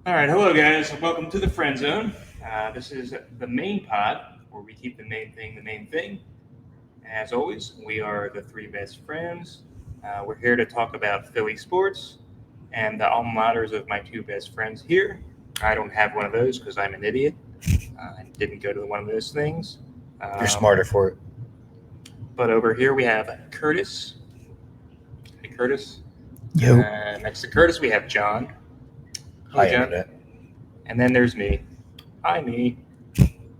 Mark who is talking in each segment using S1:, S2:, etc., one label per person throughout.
S1: All right, hello guys. Welcome to the Friend Zone. This is the main pod where we keep the main thing the main thing. As always, we are the three best friends. We're here to talk about Philly sports and the alma maters of my two best friends here. I don't have one of those because I'm an idiot. I didn't go to one of those things.
S2: You're smarter for it.
S1: But over here we have Curtis. Hey, Curtis.
S3: Yo.
S1: Next to Curtis, we have John. Hello,
S2: Hi,
S1: John.
S2: Internet.
S1: And then there's me. Hi, me.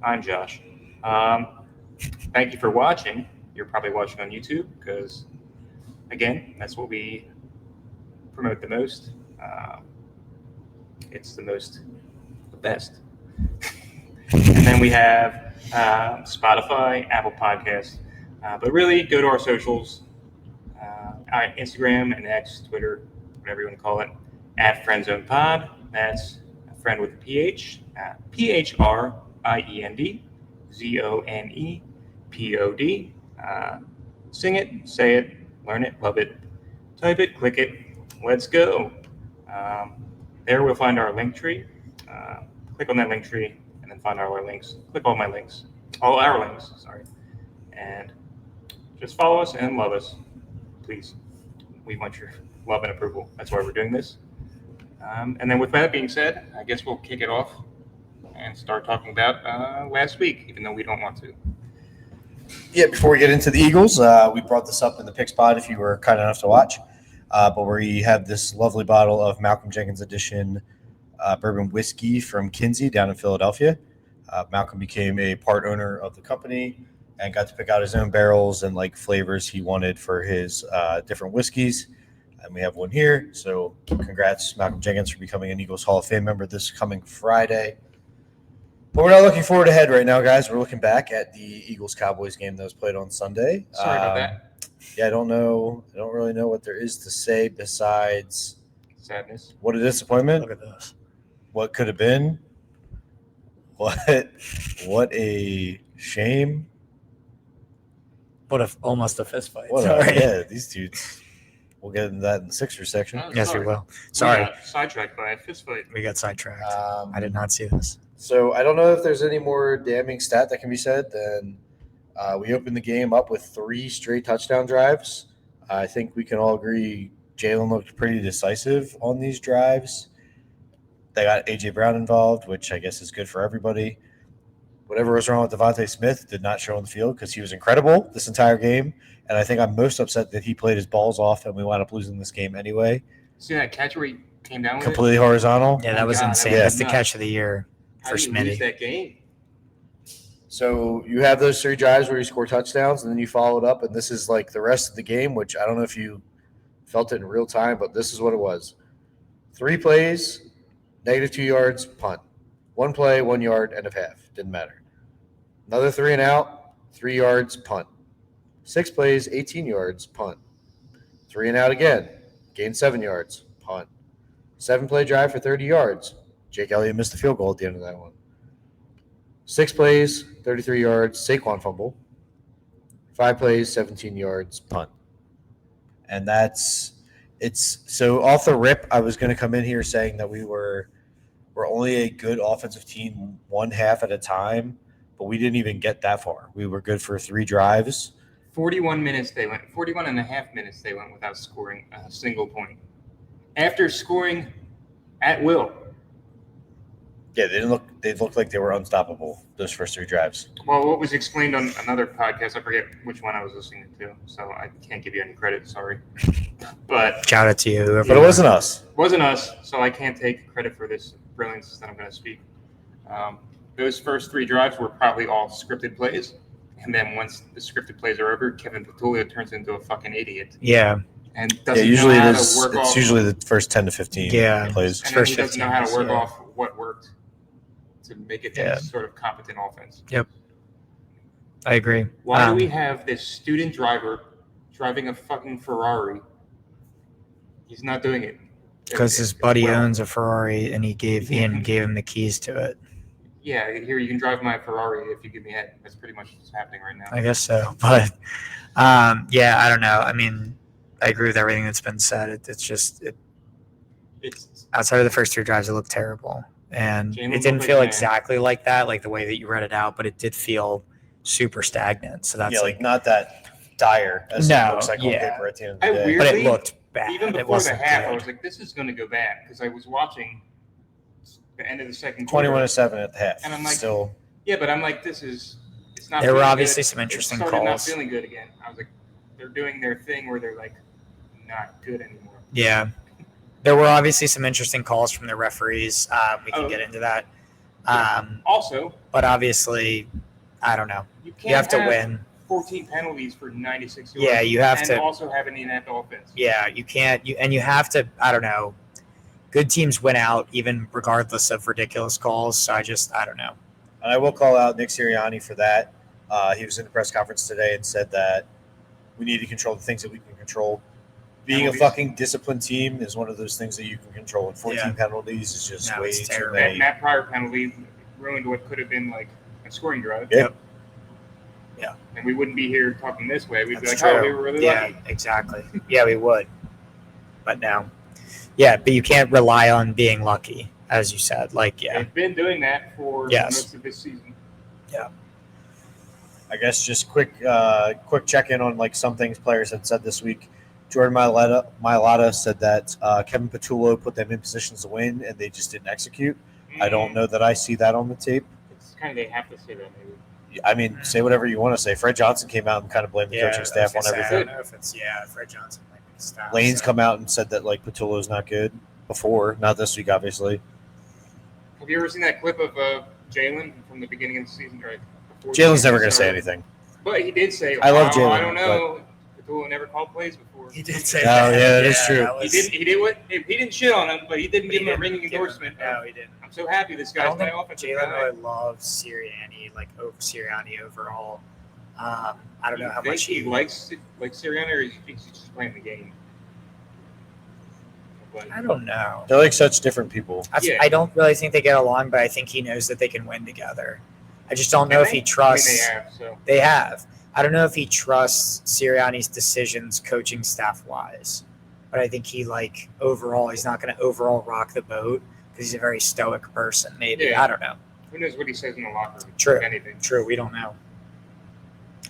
S1: I'm Josh. Thank you for watching. You're probably watching on YouTube because, again, that's what we promote the most. It's the best. And then we have Spotify, Apple Podcasts. But really, go to our socials, Instagram and X, Twitter, whatever you want to call it, at FriendZonePod. That's a friend with a PH, PHRIEND, ZONEPOD. Sing it, say it, learn it, love it, type it, click it. Let's go. There we'll find our link tree. Click on that link tree and then find all our links. Click all our links, sorry. And just follow us and love us, please. We want your love and approval. That's why we're doing this. And then with that being said, I guess we'll kick it off and start talking about last week, even though we don't want to.
S2: Yeah, before we get into the Eagles, we brought this up in the pick spot if you were kind enough to watch. But we have this lovely bottle of Malcolm Jenkins Edition bourbon whiskey from Kinsey down in Philadelphia. Malcolm became a part owner of the company and got to pick out his own barrels and like flavors he wanted for his different whiskeys. And we have one here. So congrats, Malcolm Jenkins, for becoming an Eagles Hall of Fame member this coming Friday. But we're not looking forward ahead right now, guys. We're looking back at the Eagles-Cowboys game that was played on Sunday.
S1: Sorry about that.
S2: Yeah, I don't know. I don't really know what there is to say besides
S1: Sadness.
S2: what a disappointment.
S3: Look at this.
S2: What could have been. What a shame.
S3: Almost a fist fight.
S2: Yeah, these dudes. We'll get into that in the Sixers section.
S1: Oh,
S3: Yes,
S1: sorry.
S3: we will. Sorry,
S1: We got sidetracked by a fist fight.
S3: we got sidetracked. I did not see this.
S2: So I don't know if there's any more damning stat that can be said than we opened the game up with 3 straight touchdown drives. I think we can all agree Jalen looked pretty decisive on these drives. They got A.J. Brown involved, which I guess is good for everybody. Whatever was wrong with Devontae Smith did not show on the field because he was incredible this entire game. And I think I'm most upset that he played his balls off and we wound up losing this game anyway.
S1: See that catch where he came down with
S2: Completely horizontal.
S3: Yeah, that was
S1: God,
S3: insane.
S1: that was
S3: That's the
S1: nuts.
S3: catch of the year
S1: How
S3: for
S1: do you lose
S3: Smitty.
S1: that game?
S2: So you have those 3 drives where you score touchdowns, and then you follow it up, and this is like the rest of the game, which I don't know if you felt it in real time, but this is what it was. 3 plays, -2 yards, punt. 1 play, 1 yard, end of half. Didn't matter. Another 3 and out, 3 yards, punt. 6 plays, 18 yards, punt. 3 and out again, gain 7 yards, punt. 7-play drive for 30 yards. Jake Elliott missed the field goal at the end of that one. 6 plays, 33 yards, Saquon fumble. 5 plays, 17 yards, punt. And it's so off the rip. I was going to come in here saying that we're only a good offensive team one half at a time, but we didn't even get that far. We were good for 3 drives.
S1: 41 and a half minutes they went without scoring a single point. After scoring at will.
S2: Yeah, they looked like they were unstoppable those first 3 drives.
S1: Well, what was explained on another podcast, I forget which one I was listening to, so I can't give you any credit, sorry. But
S3: Shout out to you, whoever.
S2: But it wasn't us.
S1: wasn't us, so I can't take credit for this brilliance that I'm going to speak. Those first 3 drives were probably all scripted plays, and then once the scripted plays are over, Kevin Petulio turns into a fucking idiot.
S3: Yeah,
S1: And
S2: Yeah,
S1: doesn't
S2: usually
S1: know how
S2: it
S1: to
S2: is.
S1: work
S2: It's
S1: off.
S2: usually the first 10 to 15
S3: Yeah.
S2: plays.
S1: And then
S3: first
S1: he doesn't know how to
S3: 15
S1: work
S3: minutes,
S1: off what worked to make it
S3: Yeah.
S1: a sort of competent offense.
S3: I agree.
S1: Why do we have this student driver driving a fucking Ferrari? He's not doing it.
S3: Because his buddy
S1: well.
S3: owns a Ferrari, and Ian gave him the keys to it.
S1: Yeah, here you can drive my Ferrari if you give me head. That's pretty much what's happening right now.
S3: I guess so. But yeah, I don't know. I mean, I agree with everything that's been said. It's just
S1: It's
S3: outside of the first 3 drives, it looked terrible. And
S1: Jalen
S3: it didn't
S1: looked
S3: feel
S1: like
S3: exactly like that, like the way that you read it out, but it did feel super stagnant. So that's
S2: yeah,
S3: like,
S2: not that dire as
S3: No,
S2: it looks like on
S3: yeah.
S2: paper at the end of
S1: I
S2: the day.
S1: weird-
S3: but it
S1: Weirdly,
S3: looked bad.
S1: Even
S3: It
S1: before the
S3: wasn't
S1: half, I
S3: good.
S1: was like, this is going to go bad because I was watching the end of the second quarter.
S2: 21-7 at the half.
S1: And I'm like,
S2: still,
S1: yeah, but I'm like, it's not.
S3: There were
S1: feeling
S3: obviously
S1: good.
S3: some interesting
S1: It started not
S3: calls.
S1: feeling good again. I was like, they're doing their thing where they're like, not good anymore.
S3: Yeah. There were obviously some interesting calls from the referees. We can get into that.
S1: Also,
S3: But obviously, I don't know.
S1: you can't
S3: You have to win.
S1: 14 penalties for 96 yards.
S3: Yeah, you have
S1: and
S3: to.
S1: also have an inept offense.
S3: Yeah, you can't. You have to. I don't know. Good teams win out even regardless of ridiculous calls. So I don't know.
S2: and I will call out Nick Sirianni for that. He was in the press conference today and said that we need to control the things that we can control. Being a fucking disciplined team is one of those things that you can control. And 14 penalties is just way
S3: it's
S2: too
S3: terrible.
S1: That
S2: many.
S1: Matt Pryor penalty ruined what could have been like a scoring drive.
S2: Yep.
S3: Yeah.
S1: And we wouldn't be here talking this way. We'd
S3: That's
S1: be like,
S3: true.
S1: oh, we were really
S3: Yeah,
S1: lucky.
S3: exactly. Yeah, we would. But no. Yeah, but you can't rely on being lucky, as you said. Like, yeah.
S1: They've been doing that for
S3: Yes.
S1: most of this season.
S2: I guess just quick check in on like some things players had said this week. Jordan Mailata said that Kevin Patullo put them in positions to win and they just didn't execute. I don't know that I see that on the tape.
S1: It's kind of, they have to say that maybe.
S2: I mean, say whatever you want to say. Fred Johnson came out and kind of blamed the coaching staff on
S3: I
S2: everything.
S3: don't know if it's Fred Johnson might be the staff.
S2: Lane's come out and said that like Patullo's not good before, not this week, obviously.
S1: Have you ever seen that clip of Jalen from the beginning of the season? Right before
S2: Jalen's
S1: the
S2: never
S1: season
S2: going to say
S1: started?
S2: anything.
S1: But he did say,
S2: I love
S1: "Oh,
S2: Jalen,
S1: I don't know. Patullo never called plays before.
S3: He did say
S2: Oh,
S3: that.
S2: yeah, that is true.
S1: He did what? He didn't shit on him, but he didn't give him a ringing endorsement.
S3: No, he didn't.
S1: I'm so happy this
S3: I
S1: guy's
S3: don't
S1: my
S3: think
S1: offensive
S3: Jalen
S1: guy.
S3: really loves Sirianni, like over Sirianni overall. I don't know how
S1: think
S3: much
S1: he likes Sirianni, or he thinks he's just playing the game. But
S3: I don't know.
S2: They're like such different people.
S1: Yeah.
S3: I don't really think they get along, but I think he knows that they can win together. I just don't know if he trusts.
S1: I mean, they have, so.
S3: They have. I don't know if he trusts Sirianni's decisions, coaching staff wise. But I think he overall, he's not going to overall rock the boat because he's a very stoic person. Maybe
S1: Yeah.
S3: I don't know.
S1: Who knows what he says in the locker room?
S3: True.
S1: If anything.
S3: True, we don't know.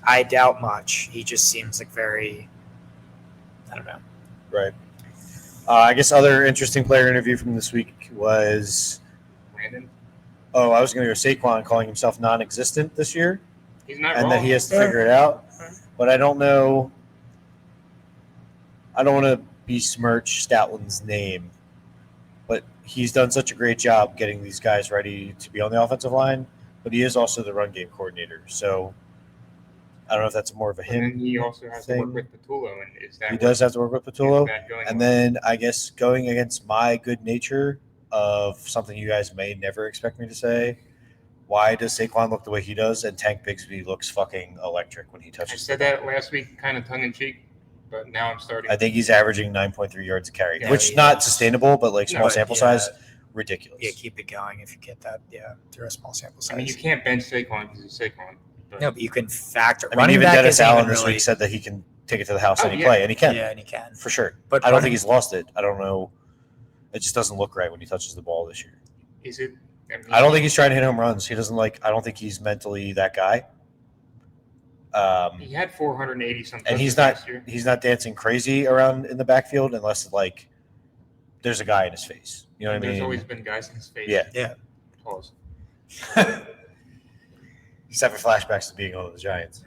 S3: I doubt much. He just seems like very. I don't know.
S2: Right. I guess other interesting player interview from this week was,
S1: Brandon,
S2: I was going to go Saquon calling himself non-existent this year,
S1: he's not
S2: and
S1: wrong.
S2: that he has to figure it out. But I don't know. I don't want to besmirch Stoutland's name, but he's done such a great job getting these guys ready to be on the offensive line. But he is also the run game coordinator, so I don't know if that's more of a
S1: And then
S2: him.
S1: he also has to work
S2: thing.
S1: with Patullo, and is that
S2: He does have to work with Patullo.
S1: going
S2: And
S1: well?
S2: then I guess going against my good nature of something you guys may never expect me to say, why does Saquon look the way he does and Tank Bigsby looks fucking electric when he
S1: I
S2: touches
S1: said
S2: the
S1: that last week, kind of tongue in cheek, but now I'm starting.
S2: I think he's averaging 9.3 yards a carry,
S1: Yeah,
S2: which is
S3: he
S2: not
S3: is.
S2: sustainable, but like small
S1: No,
S2: sample
S3: yeah.
S2: size, ridiculous.
S3: Yeah, keep it going if you get that. Yeah, through a small sample size.
S1: I mean, you can't bench Saquon because he's Saquon. But
S3: No, but you can factor.
S2: I mean,
S3: running
S2: even
S3: back
S2: Dennis
S3: isn't
S2: Allen
S3: even
S2: this
S3: really,
S2: week said that he can take it to the house
S1: Oh,
S2: any
S1: yeah.
S2: play, and he can,
S3: Yeah, and he can.
S2: for sure.
S3: But
S2: I don't
S3: running-
S2: think he's lost it. I don't know. It just doesn't look right when he touches the ball this year.
S1: is it?
S2: I don't think he's trying to hit home runs. He doesn't like. I don't think he's mentally that guy.
S1: He had 480 something.
S2: And he's
S1: last
S2: not.
S1: year.
S2: He's not dancing crazy around in the backfield unless like there's a guy in his face. You know what I
S1: There's
S2: mean?
S1: always been guys in his face.
S2: Yeah.
S3: Yeah.
S1: Pause.
S2: He's having flashbacks to being on the Giants.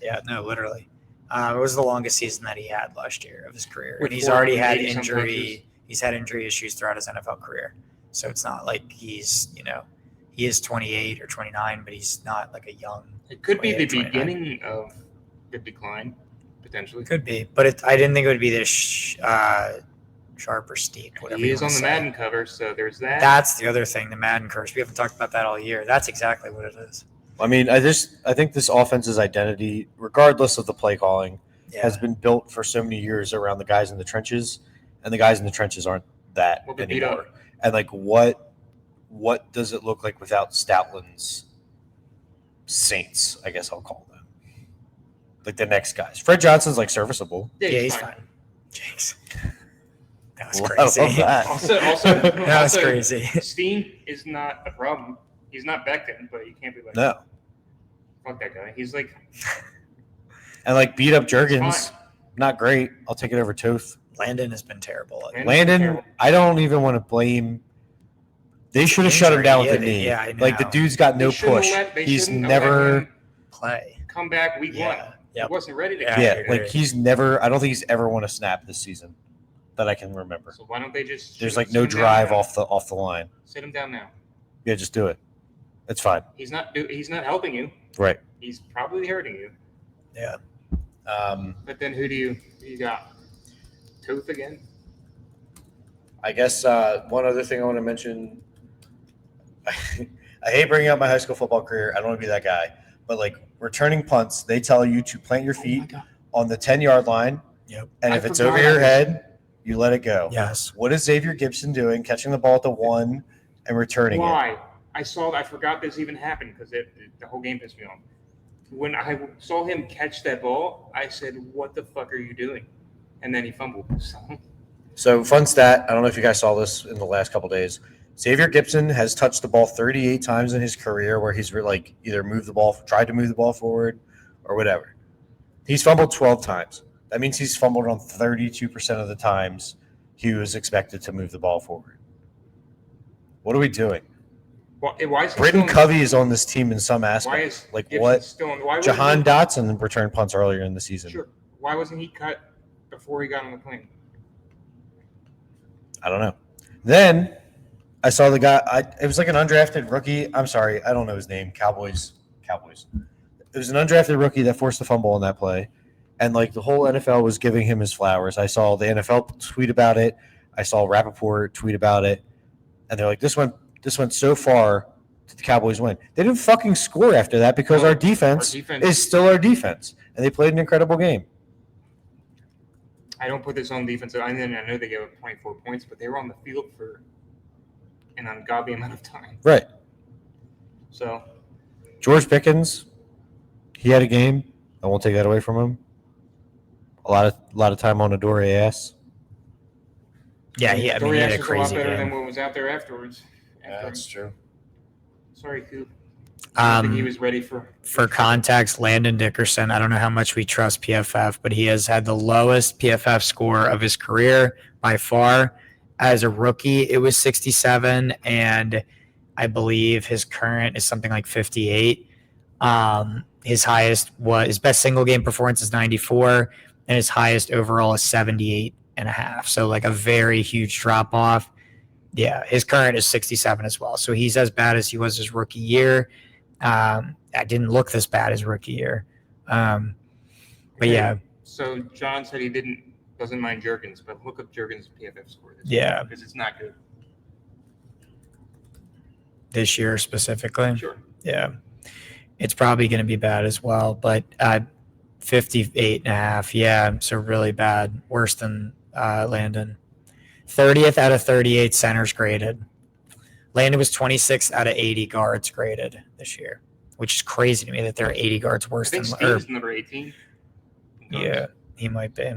S3: Yeah, no, literally. It was the longest season that he had last year of his career,
S1: With
S3: and he's already had
S1: 480 some touches.
S3: injury. He's had injury issues throughout his NFL career, so it's not like he's he is 28 or 29, but he's not like a young.
S1: It could be the
S3: 28, 29.
S1: beginning of the decline, potentially.
S3: Could be, but I didn't think it would be this sharp or steep. Whatever
S1: He
S3: you
S1: is on
S3: wanna
S1: the
S3: say.
S1: Madden cover, so there's that.
S3: That's the other thing, the Madden curse. We haven't talked about that all year. That's exactly what it is.
S2: I mean, I think this offense's identity, regardless of the play calling,
S3: Yeah.
S2: has been built for so many years around the guys in the trenches, and the guys in the trenches aren't that
S1: Well, they're beat
S2: anymore.
S1: up.
S2: And like, what does it look like without Stoutland's Saints? I guess I'll call them like the next guys. Fred Johnson's like serviceable.
S3: Yeah, he's fine. Jinx. That was
S2: I love
S3: crazy.
S2: that.
S1: Also,
S3: That was
S1: also,
S3: crazy.
S1: Steen is not a problem. He's not Beckham, but you can't be like,
S2: No.
S1: fuck that guy. He's like,
S2: And like beat up
S1: it's
S2: Jurgens,
S1: fine.
S2: not great. I'll take it over Toth.
S3: Landon has been terrible.
S2: Landon, I don't even want to blame. They should have shut him
S3: Injury,
S2: down with
S3: yeah,
S2: the knee.
S3: yeah, I
S2: Like the
S3: know.
S2: dude's got no
S1: They shouldn't
S2: push.
S1: let- they
S2: He's
S1: shouldn't have let
S2: never.
S1: him
S3: Play.
S1: come back week one.
S3: Yeah.
S1: He
S3: Yep.
S1: wasn't ready to
S3: Yeah,
S1: come
S2: Yeah,
S1: back.
S2: like he's never. I don't think he's ever won a snap this season that I can remember.
S1: So why don't they just
S2: There's
S1: sit-
S2: like
S1: sit
S2: no
S1: him down
S2: drive
S1: now?
S2: off the line.
S1: Sit him down now.
S2: Yeah, just do it. It's fine.
S1: He's not helping you.
S2: Right.
S1: He's probably hurting you.
S3: Yeah.
S1: But then who do you got? Tooth again?
S2: I guess one other thing I want to mention. I hate bringing up my high school football career. I don't want to be that guy. But like returning punts, they tell you to plant your
S1: Oh my
S2: feet
S1: God.
S2: on the 10-yard line.
S3: Yep.
S2: And
S1: I
S2: if it's
S1: forgot
S2: over your
S1: about
S2: head, you let it go.
S3: Yes.
S2: What is Xavier Gibson doing? Catching the ball at the 1 and returning it.
S1: Why? I forgot this even happened because the whole game pissed me off. When I saw him catch that ball, I said, "What the fuck are you doing?" And then he fumbled.
S2: So fun stat. I don't know if you guys saw this in the last couple days. Xavier Gibson has touched the ball 38 times in his career where he's like either tried to move the ball forward or whatever. He's fumbled 12 times. That means he's fumbled on 32% of the times he was expected to move the ball forward. What are we doing?
S1: Why is he
S2: Britton
S1: still
S2: Covey is on this team in some
S1: Why
S2: aspect.
S1: is
S2: Like
S1: Gibson
S2: what?
S1: still why wasn't
S2: Jahan
S1: he-
S2: Dotson returned punts earlier in the season.
S1: Sure. Why wasn't he cut before he got on the plane?
S2: I don't know. Then I saw the guy. It was like an undrafted rookie. I'm sorry, I don't know his name. Cowboys. It was an undrafted rookie that forced the fumble on that play, and like the whole NFL was giving him his flowers. I saw the NFL tweet about it. I saw Rappaport tweet about it, and they're like, "This went so far. Did the Cowboys win? They didn't fucking score after that because our defense is still our defense, and they played an incredible game."
S1: I don't put this on defense. I know they gave up 24 points, but they were on the field for an ungodly amount of time.
S2: Right.
S1: So
S2: George Pickens, he had a game. I won't take that away from him. A lot of time on Adore ass.
S3: Yeah, he had
S1: Doriax
S3: a
S1: was a lot
S3: crazy
S1: better than
S3: game.
S1: what was out there afterwards.
S2: true.
S1: Sorry, Coop. I think he was ready for
S3: context, Landon Dickerson, I don't know how much we trust PFF, but he has had the lowest PFF score of his career by far. As a rookie, it was 67, and I believe his current is something like 58. His best single game performance is 94, and his highest overall is 78.5. So like a very huge drop off. Yeah, his current is 67 as well. So he's as bad as he was his rookie year. I didn't look this bad his rookie year. But yeah.
S1: So John said he doesn't mind Jurgens, but look up Jurgens' PFF score this
S3: Yeah.
S1: year because it's not good.
S3: This year specifically.
S1: Sure.
S3: Yeah. It's probably going to be bad as well, but 58.5. Yeah. So really bad. Worse than Landon. 30th out of 38 centers graded. Landon was 26th out of 80 guards graded this year, which is crazy to me that there are 80 guards
S1: I
S3: worse
S1: think
S3: than.
S1: Steve's number 18.
S3: Yeah, he might be.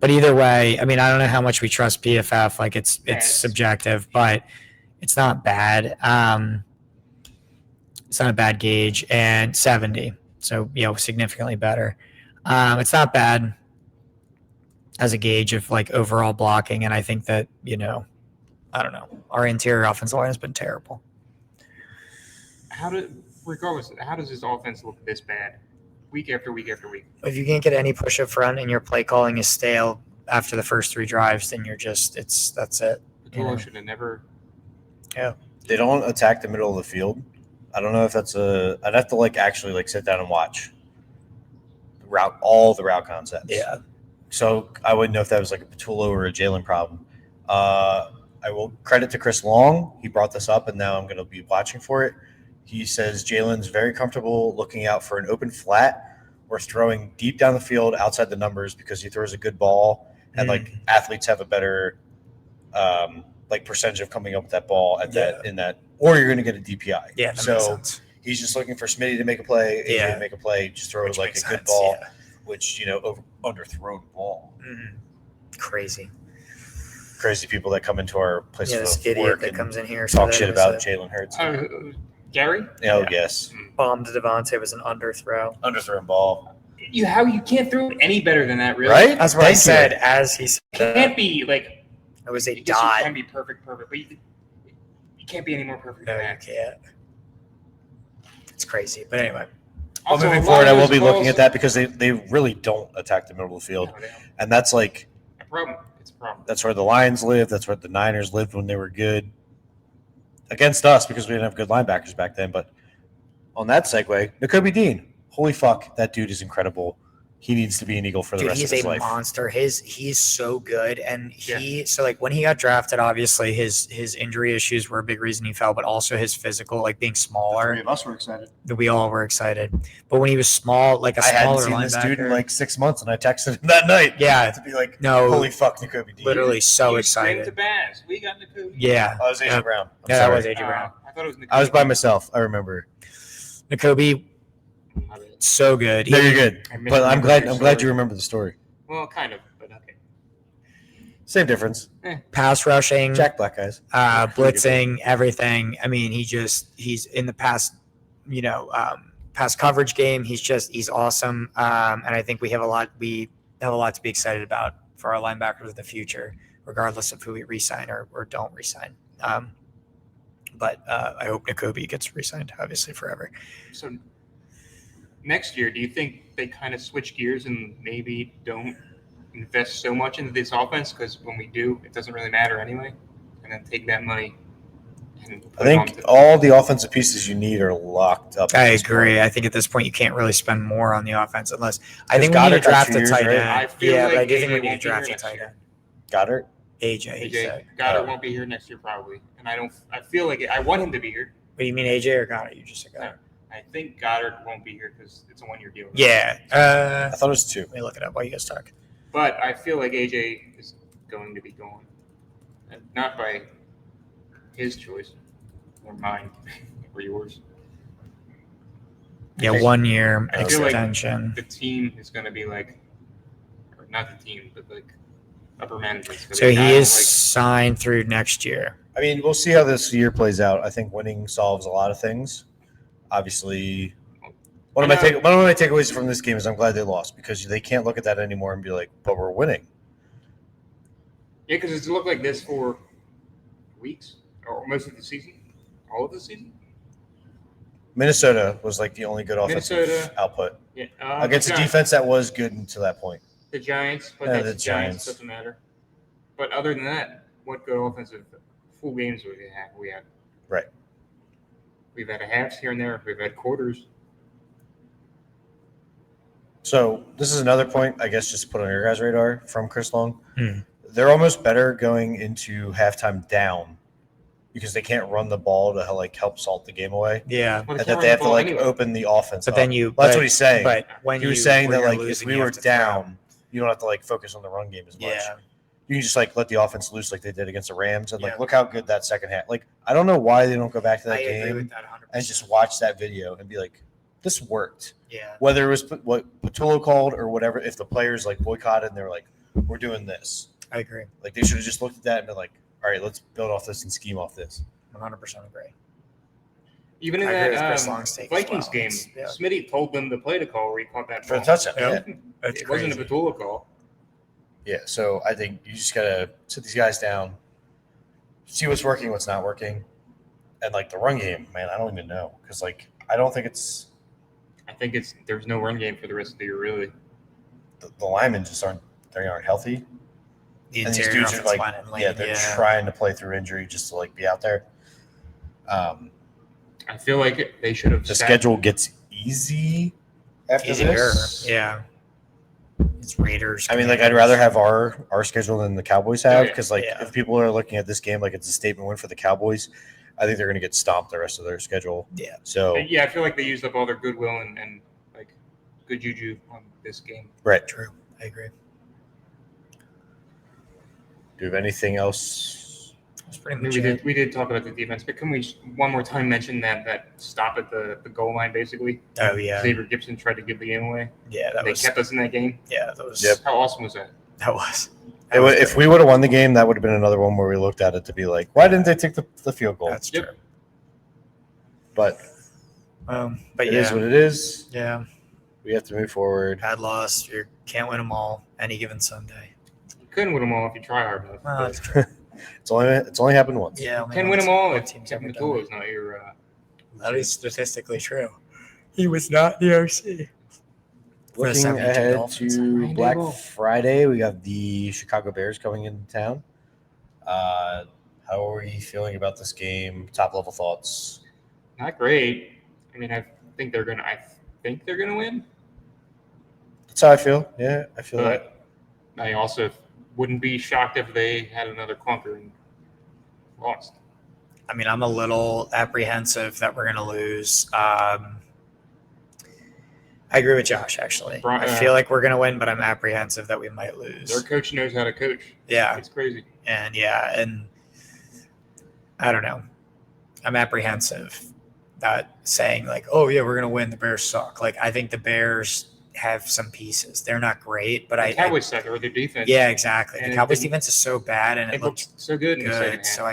S3: But either way, I mean, I don't know how much we trust PFF. Like it's subjective, but it's not bad. It's not a bad gauge, and 70, so significantly better. It's not bad as a gauge of like overall blocking, and I think that I don't know. Our interior offensive line has been terrible.
S1: Regardless, how does this offense look this bad, week after week after week?
S3: If you can't get any push up front and your play calling is stale after the first 3 drives, then that's it.
S1: Patillo should have never.
S2: Yeah, they don't attack the middle of the field. I don't know if that's I'd have to actually sit down and watch all the route concepts.
S3: Yeah.
S2: So I wouldn't know if that was like a Patillo or a Jalen problem. I will credit to Chris Long. He brought this up, and now I'm going to be watching for it. He says Jalen's very comfortable looking out for an open flat or throwing deep down the field outside the numbers because he throws a good ball, and athletes have a better percentage of coming up with that ball at that, or you're going to get a DPI.
S3: Yeah, that
S2: so
S3: makes sense.
S2: He's just looking for Smitty to make a play, AJ to make a play, just throw
S3: Which
S2: a
S3: makes
S2: good
S3: sense,
S2: ball,
S3: yeah.
S2: which underthrown ball.
S3: Crazy.
S2: crazy people that come into our place
S3: Yeah, this
S2: of
S3: idiot
S2: work
S3: that
S2: and
S3: comes in here.
S2: talk
S3: that
S2: shit
S3: it was
S2: about
S3: a
S2: Jalen Hurts.
S1: Gary?
S2: Oh,
S3: yeah.
S2: yes.
S3: bomb to Devontae was an underthrow.
S2: Underthrown ball.
S1: You can't throw it any better than that, really.
S2: Right?
S3: That's what I
S2: Thank you.
S3: said as he said.
S1: Can't be like.
S3: It was a
S1: I guess
S3: dot.
S1: you can be perfect, but you can't be any more perfect
S3: No,
S1: than
S3: you
S1: that.
S3: can't. It's crazy. But anyway,
S2: Well,
S1: Also,
S2: moving
S1: a lot
S2: forward,
S1: of
S2: I will
S1: those
S2: be looking
S1: calls-
S2: at that because they really don't attack the middle of the field.
S1: No, they don't.
S2: And that's like,
S1: A problem. It's a problem.
S2: that's where the Lions live. That's where the Niners lived when they were good. Against us because we didn't have good linebackers back then. But on that segue, Nakobe Dean. Holy fuck, that dude is incredible. He needs to be an Eagle for the
S3: dude,
S2: rest
S3: he's
S2: of his
S3: a
S2: life.
S3: monster. He's so good, and so like when he got drafted, obviously his injury issues were a big reason he fell, but also his physical, like being smaller.
S2: of us were excited.
S3: We all were excited, but when he was small, like a
S2: I hadn't
S3: smaller
S2: seen
S3: linebacker,
S2: this dude in like 6 months, and I texted him that night.
S3: Yeah.
S2: To be like,
S3: no,
S2: holy fuck, Nakobe Dean.
S3: literally so
S1: You spring
S3: excited.
S1: to Bass. We got Nakobe.
S3: Yeah,
S2: Oh, it was AJ
S3: Yeah.
S2: Brown. I'm
S3: yeah, that
S2: sorry.
S3: was AJ Brown.
S1: I thought it was Nakobe.
S2: I was by myself. I remember.
S3: Nakobe,
S1: My bad.
S3: so good.
S2: No, you're good.
S1: I
S2: But I'm
S1: misremembered
S2: glad.
S1: your
S2: I'm glad
S1: story.
S2: you remember the story.
S1: Well, kind of, but okay.
S2: Same difference.
S3: Pass rushing,
S2: Jack Black guys.
S3: blitzing, everything. I mean, he's in the past, pass coverage game. He's awesome. And I think we have a lot to be excited about for our linebackers of the future, regardless of who we re-sign or don't re-sign. But I hope Nakobe gets re-signed, obviously, forever.
S1: So next year, do you think they kind of switch gears and maybe don't invest so much into this offense? Because when we do, it doesn't really matter anyway. And then take that money and put
S2: I
S1: it on
S2: think
S1: to-
S2: all the offensive pieces you need are locked up.
S3: I
S2: at this
S3: agree.
S2: point.
S3: I think at this point you can't really spend more on the offense unless I
S2: Because
S3: think we need to
S2: Goddard got
S3: draft
S2: 2
S3: a
S2: years,
S3: tight
S2: right?
S3: end.
S1: I feel
S3: Yeah,
S1: like
S3: but I do think
S1: AJ
S3: we need to
S1: won't be
S3: draft
S1: here
S3: a tight
S1: next
S3: end.
S2: Goddard.
S3: AJ, he said.
S1: Goddard
S2: Oh.
S1: won't be here next year probably, and I feel like I want him to be here.
S3: What do you mean, AJ or Goddard? You just said Goddard.
S1: I think Goddard won't be here because it's a 1-year deal.
S3: Yeah.
S2: I thought it was 2.
S3: Let me look it up while you guys talk.
S1: But I feel like AJ is going to be gone, and not by his choice or mine or yours.
S3: Yeah,
S1: think-
S3: 1 year
S1: I feel like
S3: extension.
S1: the team is going to be like, or not the team, but like upper management's gonna
S3: So
S1: be,
S3: he
S1: I don't
S3: is signed through next year.
S2: I mean, we'll see how this year plays out. I think winning solves a lot of things. Obviously, one of my takeaways from this game is I'm glad they lost because they can't look at that anymore and be like, "But we're winning."
S1: Yeah, because it's looked like this for weeks or most of the season, all of the season.
S2: Minnesota was like the only good offensive
S1: Minnesota.
S2: output
S1: Yeah,
S2: against a defense that was good until that point.
S1: The Giants, but
S2: Yeah,
S1: that's
S2: the
S1: the Giants.
S2: Giants.
S1: Doesn't matter. But other than that, what good offensive full games do we have?
S2: Right.
S1: We've had a halves here and there. We've had quarters.
S2: So this is another point, I guess, just to put on your guys' radar from Chris Long.
S3: Hmm.
S2: They're almost better going into halftime down because they can't run the ball to like help salt the game away,
S3: Yeah.
S1: Well,
S2: and
S1: can't
S2: that
S1: run
S2: they
S1: the
S2: have to
S1: ball
S2: like
S1: anyway.
S2: open the offense.
S3: But
S2: up.
S3: then you.
S2: Well, that's
S3: but-
S2: what he's saying.
S3: But when
S2: He was saying
S3: when
S2: that
S3: you're
S2: like if
S3: losing,
S2: we
S3: you
S2: were
S3: have to throw.
S2: down, you don't have to like focus on the run game as much.
S3: Yeah.
S2: You can just like let the offense loose like they did against the Rams, and like
S3: Yeah.
S2: look how good that second half. Like I don't know why they don't go back to that
S3: I agree
S2: game
S3: with that 100%.
S2: and just watch that video and be like, this worked.
S3: Yeah.
S2: Whether it was what Patullo called or whatever, if the players like boycotted and they were like, we're doing this,
S3: I agree.
S2: like they should have just looked at that and been like, all right, let's build off this and scheme off this.
S3: 100% agree.
S1: Even in
S3: I agree with
S1: that
S3: Chris Long's take as
S1: Vikings
S3: well.
S1: game,
S3: Yeah.
S1: Smitty told them to play the call where he caught that
S2: For the
S1: ball.
S2: touchdown.
S3: Yeah.
S2: Yeah.
S3: That's
S1: It wasn't a
S3: crazy.
S1: Patullo call.
S2: Yeah. So I think you just gotta sit these guys down, see what's working, what's not working. And like the run game, man, I don't even know. Because like I don't think it's
S1: I think there's no run game for the rest of the year, really.
S2: the linemen just aren't healthy.
S3: The
S2: And these
S3: interior
S2: dudes are
S3: offensive
S2: like,
S3: line and lane,
S2: yeah, they're trying to play through injury just to like be out there.
S1: I feel like they should have
S2: The schedule gets easy after
S3: Easier.
S2: this.
S3: Yeah. It's Raiders.
S2: I mean, like I'd rather have our schedule than the Cowboys have because like
S3: Yeah.
S2: if people are looking at this game like it's a statement win for the Cowboys, I think they're going to get stomped the rest of their schedule.
S3: Yeah.
S2: So
S1: Yeah, I feel like they used up all their goodwill and like good juju on this game.
S2: right.
S3: True. I agree.
S2: Do you have anything else?
S3: That's pretty
S1: I mean,
S3: much it.
S1: we did talk about the defense, but can we one more time mention that stop at the goal line basically?
S3: Oh, yeah.
S1: Xavier Gibson tried to give the game away.
S3: Yeah, that
S1: They
S3: was.
S1: kept us in that game.
S3: Yeah, that was.
S2: Yep.
S1: How awesome was that?
S3: That was.
S2: If we would have won the game, that would have been another one where we looked at it to be like, why didn't they take the field goal?
S3: That's
S1: Yep.
S3: true.
S2: But
S3: But
S2: it
S3: yeah,
S2: is what it is.
S3: yeah,
S2: We have to move forward.
S3: bad loss. You can't win them all any given Sunday.
S1: You couldn't win them all if you try hard enough.
S3: Well,
S1: but
S3: that's true.
S2: It's only happened once.
S3: Yeah,
S1: you can win them all if
S3: teams
S1: Kevin
S3: haven't done
S1: McCool
S3: it.
S1: is not your.
S3: That is statistically true. He was not the OC. For the
S2: Looking
S3: 72
S2: ahead
S3: Dolphins.
S2: to
S1: Friday
S2: Black
S1: Bowl.
S2: Friday, we got the Chicago Bears coming into town. How are you feeling about this game? Top level thoughts.
S1: Not great. I mean, I think they're gonna win,
S2: That's how I feel. Yeah, I feel that.
S1: but I also wouldn't be shocked if they had another clunker and lost.
S3: I mean, I'm a little apprehensive that we're going to lose. I agree with Josh, actually. I feel like we're going to win, but I'm apprehensive that we might
S1: Their
S3: lose.
S1: coach knows how to coach.
S3: Yeah.
S1: It's crazy.
S3: And I don't know. I'm apprehensive that saying like, oh yeah, we're going to win. The Bears suck. Like, I think the Bears have some pieces. They're not great, but
S1: The Cowboys suck, or their defense.
S3: yeah, exactly.
S1: And
S3: The
S1: it
S3: Cowboys
S1: didn't-
S3: defense is so bad and
S1: It
S3: it looks
S1: looked so good in the second
S3: good.
S1: half.
S3: So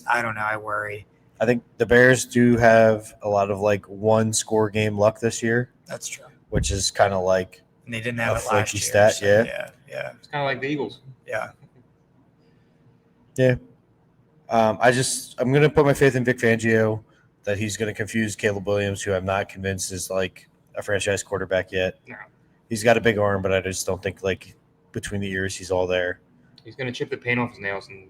S3: I don't know. I worry.
S2: I think the Bears do have a lot of like one score game luck this year,
S3: That's true.
S2: which is kind of like
S3: And they didn't have
S2: A
S3: it last
S2: flaky
S3: year.
S2: stat,
S3: so
S2: yeah.
S3: Yeah.
S1: It's kind of like the Eagles.
S3: Yeah.
S2: I'm gonna put my faith in Vic Fangio that he's gonna confuse Caleb Williams, who I'm not convinced is like a franchise quarterback yet.
S1: No.
S2: He's got a big arm, but I just don't think like between the ears he's all there.
S1: He's gonna chip the paint off his nails and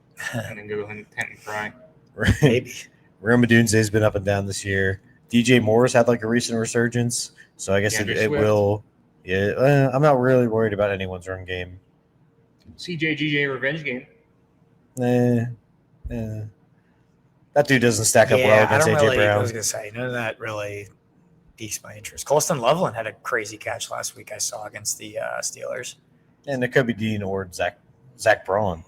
S1: then go in tent and cry.
S2: Right?
S3: Maybe.
S2: Ramadunze's been up and down this year. DJ Moore's had like a recent resurgence, so I guess
S1: DeAndre
S2: it
S1: Swift.
S2: will. Yeah, I'm not really worried about anyone's run game.
S1: CJGJ revenge game.
S2: That dude doesn't stack up well
S3: I
S2: against
S3: don't
S2: AJ
S3: really. I
S2: Brown.
S3: was gonna say none of that really piques my interest. Colston Loveland had a crazy catch last week. I saw against the Steelers.
S2: And it could be Dean or Zach Braun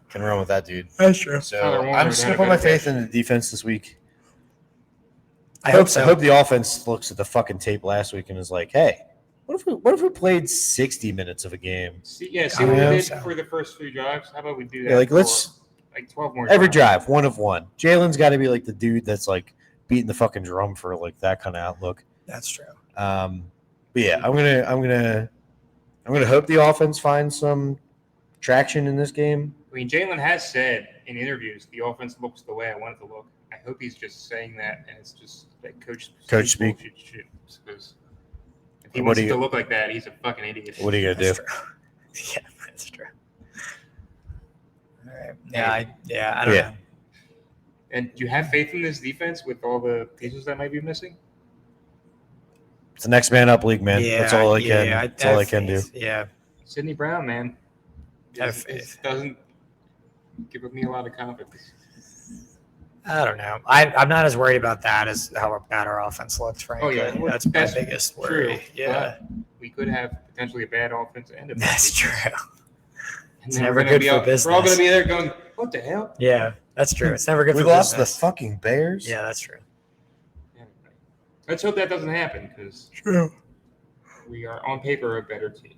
S2: can run with that dude.
S3: That's true.
S2: So
S1: Tyler Warner
S2: I'm just
S1: had
S2: gonna
S1: a
S2: put my
S1: better
S2: faith in the defense this week.
S3: I hope so.
S2: I hope the offense looks at the fucking tape last week and is like, "Hey, what if we played 60 minutes of a game?
S1: See what
S3: I
S1: we
S3: hope
S1: did
S3: so.
S1: for the first few drives. How about we do that?
S2: Yeah, like
S1: for,
S2: let's
S1: like 12 more.
S2: every
S1: drives.
S2: drive, one of one. Jalen's got to be like the dude that's like beating the fucking drum for like that kind of outlook.
S3: That's true.
S2: But yeah, I'm gonna hope the offense finds some traction in this game.
S1: I mean, Jalen has said in interviews the offense looks the way I want it to look. I hope he's just saying that, and it's just like coach
S2: speak.
S1: bullshit shit. Because if he
S2: What
S1: wants
S2: do
S1: it
S2: you-
S1: to look like that, he's a fucking idiot.
S2: What are you gonna do?
S3: That's true. Yeah, that's true. All right. Yeah, I don't
S2: Yeah.
S3: know.
S1: And do you have faith in this defense with all the pieces that might be missing?
S2: It's the next man up league, man. That's all I can. That's all I can do.
S3: Yeah,
S1: Sidney Brown, man,
S3: Have
S1: is-
S3: faith.
S1: doesn't give me a lot of confidence.
S3: I don't know. I'm not as worried about that as how bad our offense looks, frankly.
S1: Oh, yeah. Well,
S3: That's my
S1: that's
S3: biggest
S1: true,
S3: worry. Yeah,
S1: We could have potentially a bad offense and a bad
S3: that's
S1: defense.
S3: true.
S1: And
S3: It's
S1: then
S3: never
S1: we're gonna
S3: good
S1: be
S3: for
S1: out- We're all going
S3: business.
S1: to be there going, what the hell?
S3: Yeah, that's true. It's never good
S2: We
S3: for
S2: lost
S3: business.
S2: the fucking Bears.
S3: Yeah, that's true.
S1: Yeah. Let's hope that doesn't happen because
S3: True.
S1: we are on paper a better team.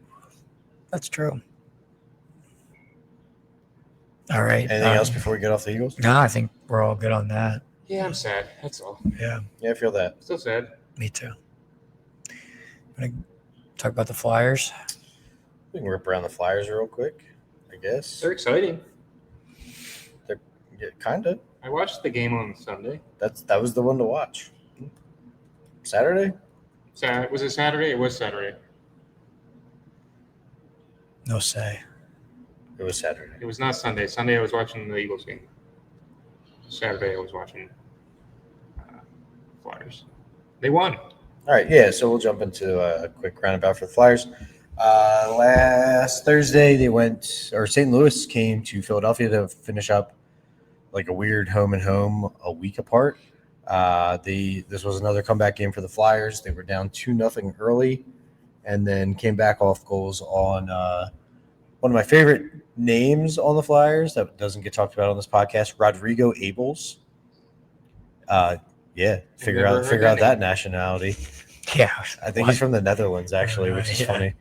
S3: That's true. All right.
S2: Anything else before we get off the Eagles?
S3: No, I think we're all good on that.
S1: Yeah, I'm sad. That's all.
S3: Yeah,
S2: Yeah, I feel that.
S1: Still sad.
S3: me too. Want to talk about the Flyers?
S2: We can rip around the Flyers real quick, I guess.
S1: They're exciting.
S2: Yeah, kind of.
S1: I watched the game on Sunday.
S2: That was the one to watch. Saturday?
S1: Was it Saturday? It was Saturday.
S3: No say.
S2: It was Saturday.
S1: It was not Sunday. Sunday I was watching the Eagles game. Saturday I was watching Flyers. They won.
S2: All right, yeah. So we'll jump into a quick roundabout for the Flyers. Last Thursday, St. Louis came to Philadelphia to finish up like a weird home and home a week apart. This was another comeback game for the Flyers. They were down 2-0 early, and then came back off goals on one of my favorite names on the Flyers that doesn't get talked about on this podcast, Rodrigo Abels. Yeah, figure
S1: never
S2: out
S1: heard
S2: that
S1: that
S2: nationality.
S3: Yeah.
S2: I think he's from the Netherlands, actually, which is
S3: Yeah.
S2: funny.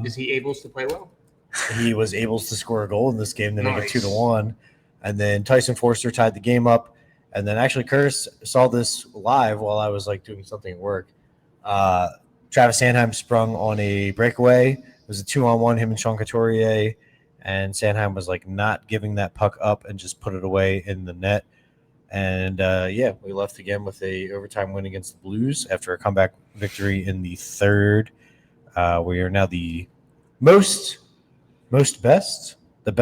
S1: Is he able to play well?
S2: he was able to score a goal in this game to make it
S1: Nice.
S2: 2-1. And then Tyson Forster tied the game up. And then actually Curtis saw this live while I was like doing something at work. Travis Sanheim sprung on a breakaway. It was a 2-on-1, him and Sean Couturier. And Sanheim was like not giving that puck up and just put it away in the net. And we left again with a overtime win against the Blues after a comeback victory in the third. We are now the most bestest, the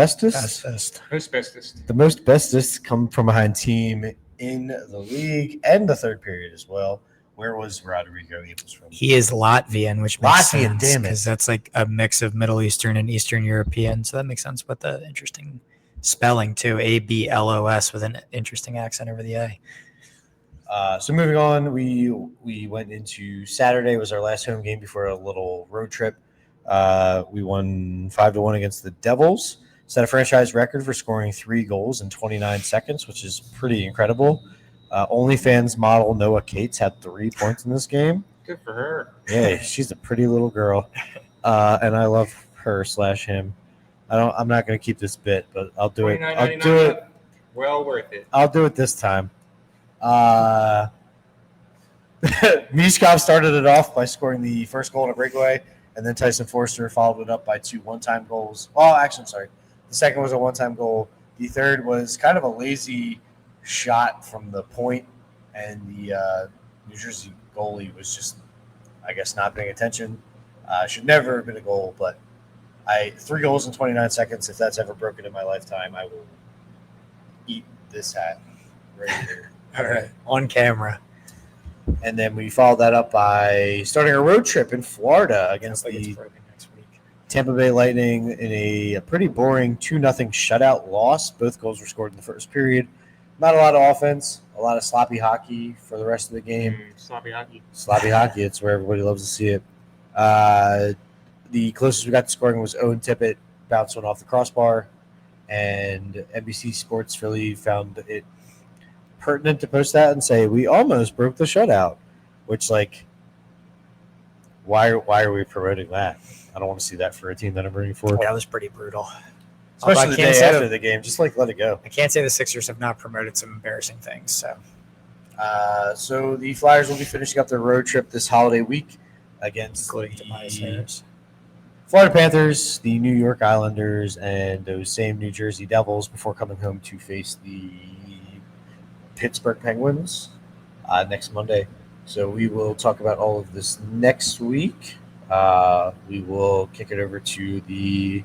S2: most bestest come from behind team in the league and the third period as well. Where was Rodrigo Abels from?
S3: He is Latvian, which makes
S2: Latvian,
S3: sense
S2: damn it.
S3: because that's like a mix of Middle Eastern and Eastern European. So that makes sense with the interesting spelling too. ABLOS with an interesting accent over the A.
S2: So moving on, we went into Saturday was our last home game before a little road trip. We won 5-1 against the Devils. Set a franchise record for scoring 3 goals in 29 seconds, which is pretty incredible. OnlyFans model Noah Cates had 3 points in this game.
S1: Good for her.
S2: Yeah, she's a pretty little girl, and I love her/him. I'm not going to keep this bit, but I'll do it. I'll do it.
S1: Well worth it.
S2: I'll do it this time. Mishkov started it off by scoring the first goal in a breakaway, and then Tyson Forster followed it up by 2 one-time goals. Well, actually, I'm sorry. The second was a one-time goal. The third was kind of a lazy shot from the point, and the New Jersey goalie was just, I guess, not paying attention. Should never have been a goal, but 3 goals in 29 seconds. If that's ever broken in my lifetime, I will eat this hat right here.
S3: All right, on camera.
S2: And then we followed that up by starting a road trip in Florida against the Tampa Bay Lightning in a pretty boring 2-0 shutout loss. Both goals were scored in the first period. Not a lot of offense, a lot of sloppy hockey for the rest of the game.
S1: Sloppy hockey.
S2: Sloppy hockey, it's where everybody loves to see it. The closest we got to scoring was Owen Tippett, bounced one off the crossbar, and NBC Sports Philly found it pertinent to post that and say, we almost broke the shutout, which, like, why are we promoting that? I don't want to see that for a team that I'm rooting for.
S3: That was pretty brutal.
S2: Especially the day after the game. Just, like, let it go.
S3: I can't say the Sixers have not promoted some embarrassing things. So
S2: the Flyers will be finishing up their road trip this holiday week against
S3: including Tobias Harris.
S2: Florida Panthers, the New York Islanders, and those same New Jersey Devils before coming home to face the Pittsburgh Penguins next Monday. So we will talk about all of this next week. We will kick it over to the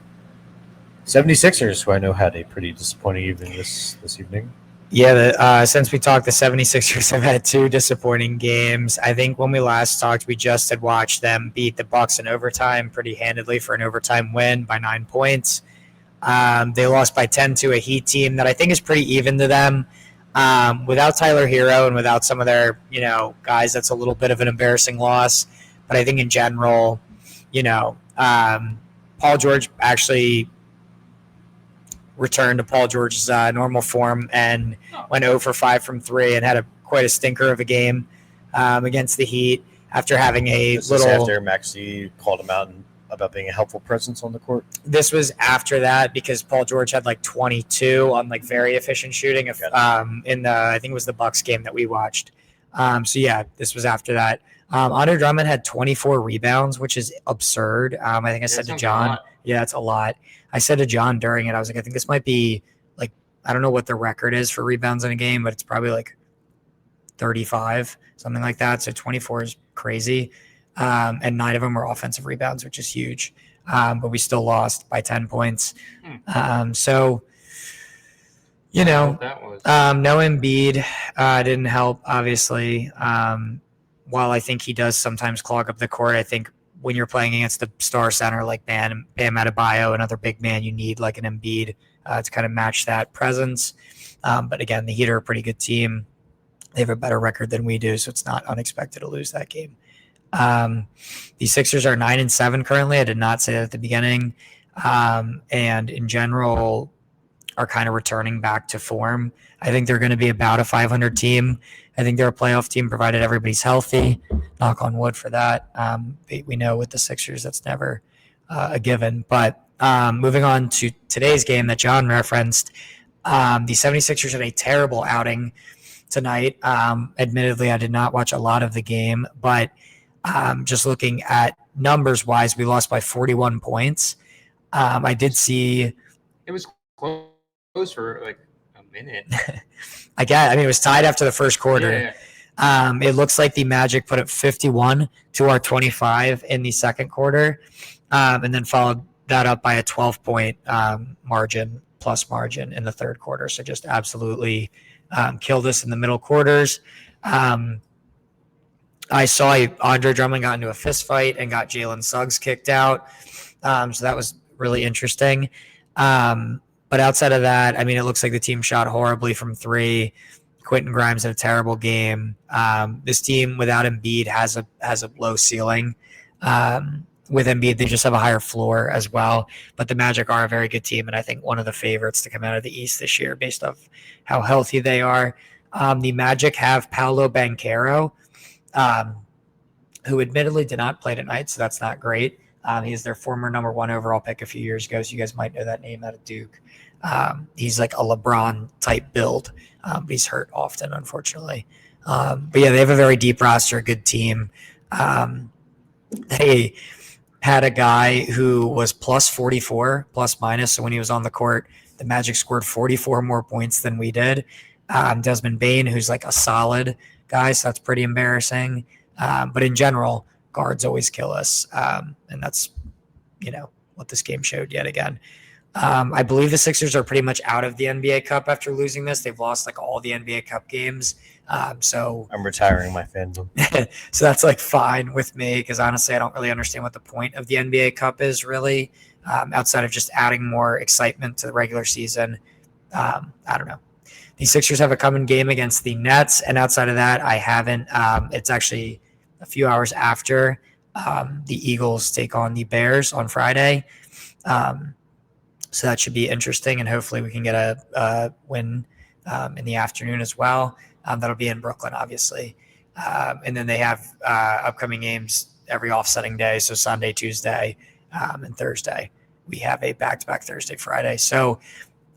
S2: 76ers, who I know had a pretty disappointing evening this evening.
S3: Yeah, since we talked, the 76ers have had 2 disappointing games. I think when we last talked, we just had watched them beat the Bucks in overtime pretty handedly for an overtime win by 9 points. They lost by 10 to a Heat team that I think is pretty even to them. Without Tyler Hero and without some of their, guys, that's a little bit of an embarrassing loss. But I think in general, Paul George actually returned to Paul George's normal form and went 0 for 5 from 3 and had quite a stinker of a game against the Heat after having
S2: after Maxey called him out about being a helpful presence on the court.
S3: This was after that because Paul George had like 22 on like very efficient shooting in the I think it was the Bucks game that we watched. This was after that. Andre Drummond had 24 rebounds, which is absurd. I think I said to John, that's a lot. I said to John during it, I was like, I think this might be like, I don't know what the record is for rebounds in a game, but it's probably like 35, something like that. So 24 is crazy. And 9 of them were offensive rebounds, which is huge. But we still lost by 10 points. No Embiid didn't help, obviously. While I think he does sometimes clog up the court, I think when you're playing against a star center like Bam Adebayo, another big man, you need like an Embiid to kind of match that presence. But again, the Heat are a pretty good team. They have a better record than we do, so it's not unexpected to lose that game. The Sixers are 9-7 currently. I did not say that at the beginning. And in general are kind of returning back to form. I think they're going to be about a 500 team. I think they're a playoff team provided everybody's healthy. Knock on wood for that. We know with the Sixers that's never a given. But moving on to today's game that John referenced, the 76ers had a terrible outing tonight. Admittedly, I did not watch a lot of the game, but just looking at numbers wise, we lost by 41 points. I did see
S1: It was close for like a minute.
S3: I mean, it was tied after the first quarter.
S1: Yeah.
S3: It looks like the Magic put up 51 to our 25 in the second quarter, and then followed that up by a 12-point plus margin in the third quarter. So just absolutely killed us in the middle quarters. I saw Andre Drummond got into a fist fight and got Jalen Suggs kicked out. So that was really interesting. But outside of that, I mean, it looks like the team shot horribly from three. Quentin Grimes had a terrible game. This team without Embiid has a low ceiling. With Embiid, they just have a higher floor as well. But the Magic are a very good team, and I think one of the favorites to come out of the East this year based off how healthy they are. The Magic have Paolo Banchero, who admittedly did not play tonight, so that's not great. He's their former number 1 overall pick a few years ago, so you guys might know that name out of Duke. He's like a LeBron type build, but he's hurt often, unfortunately. But yeah, they have a very deep roster, a good team. They had a guy who was plus 44, plus minus. So when he was on the court, the Magic scored 44 more points than we did. Desmond Bane, who's like a solid guy, so that's pretty embarrassing. But in general, guards always kill us. And that's, what this game showed yet again. I believe the Sixers are pretty much out of the NBA Cup after losing this. They've lost like all the NBA Cup games. So
S2: I'm retiring my fandom.
S3: so that's like fine with me because honestly, I don't really understand what the point of the NBA Cup is really, outside of just adding more excitement to the regular season. I don't know. The Sixers have a coming game against the Nets, and outside of that, I haven't. It's actually a few hours after the Eagles take on the Bears on Friday. So that should be interesting, and hopefully we can get a win in the afternoon as well. That'll be in Brooklyn, obviously. And then they have upcoming games every offsetting day, so Sunday, Tuesday, and Thursday. We have a back-to-back Thursday, Friday. So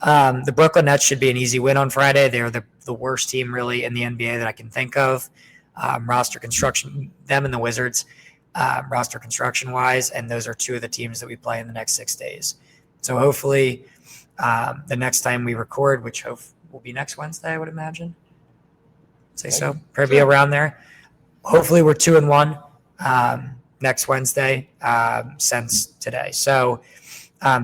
S3: the Brooklyn Nets should be an easy win on Friday. They're the worst team really in the NBA that I can think of. Roster construction, them and the Wizards, roster construction-wise, and those are two of the teams that we play in the next 6 days. So hopefully the next time we record, which will be next Wednesday, I would imagine. Say so. Probably around there. Hopefully we're 2-1 next Wednesday since today. So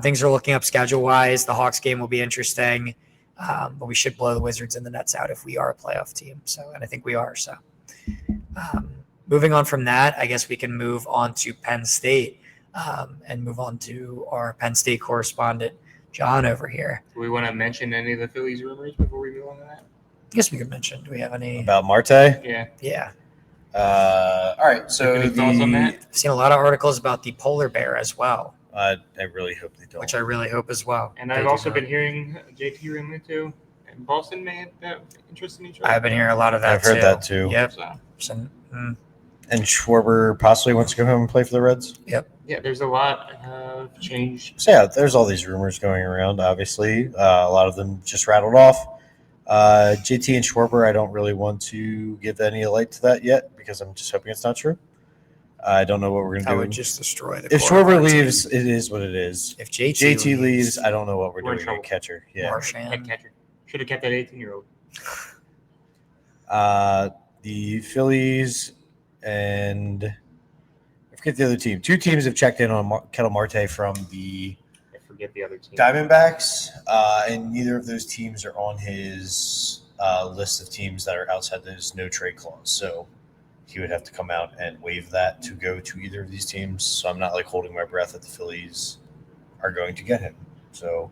S3: things are looking up schedule-wise. The Hawks game will be interesting, but we should blow the Wizards and the Nets out if we are a playoff team. So, and I think we are. So moving on from that, I guess we can move on to Penn State. And move on to our Penn State correspondent, John, over here.
S1: Do we want to mention any of the Phillies rumors before we move on to that?
S3: I guess we could mention. Do we have any?
S2: About Marte?
S1: Yeah.
S3: Yeah.
S2: All right. So
S1: Any thoughts on that?
S3: I've seen a lot of articles about the polar bear as well,
S2: I really hope they don't.
S3: which I really hope as well.
S1: And
S3: They
S1: I've
S3: do
S1: also
S3: not.
S1: been hearing JT rumor too. And Boston may have interest in each other.
S3: I've been hearing a lot of that.
S2: I've heard that too.
S3: Yep.
S1: So,
S3: So,
S2: And Schwarber possibly wants to go home and play for the Reds.
S1: yeah, there's a lot of change.
S2: So yeah, there's all these rumors going around. Obviously, a lot of them just rattled off. JT and Schwarber, I don't really want to give any light to that yet because I'm just hoping it's not true. I don't know what we're going to
S3: I
S2: do.
S3: would just destroy the.
S2: If
S3: core of our
S2: Schwarber
S3: team.
S2: leaves, it is what it is.
S3: If JT
S2: leaves, I don't know what we're
S1: We're in
S2: doing
S1: trouble.
S2: at catcher. Yeah.
S1: Head
S3: Marchand.
S1: catcher. Should have kept that 18-year-old.
S2: The Phillies and I forget the other team. Two teams have checked in on Kettle Marte from the
S1: I forget the other team.
S2: Diamondbacks, and neither of those teams are on his list of teams that are outside those no trade clause. So he would have to come out and waive that to go to either of these teams. So I'm not like holding my breath that the Phillies are going to get him. So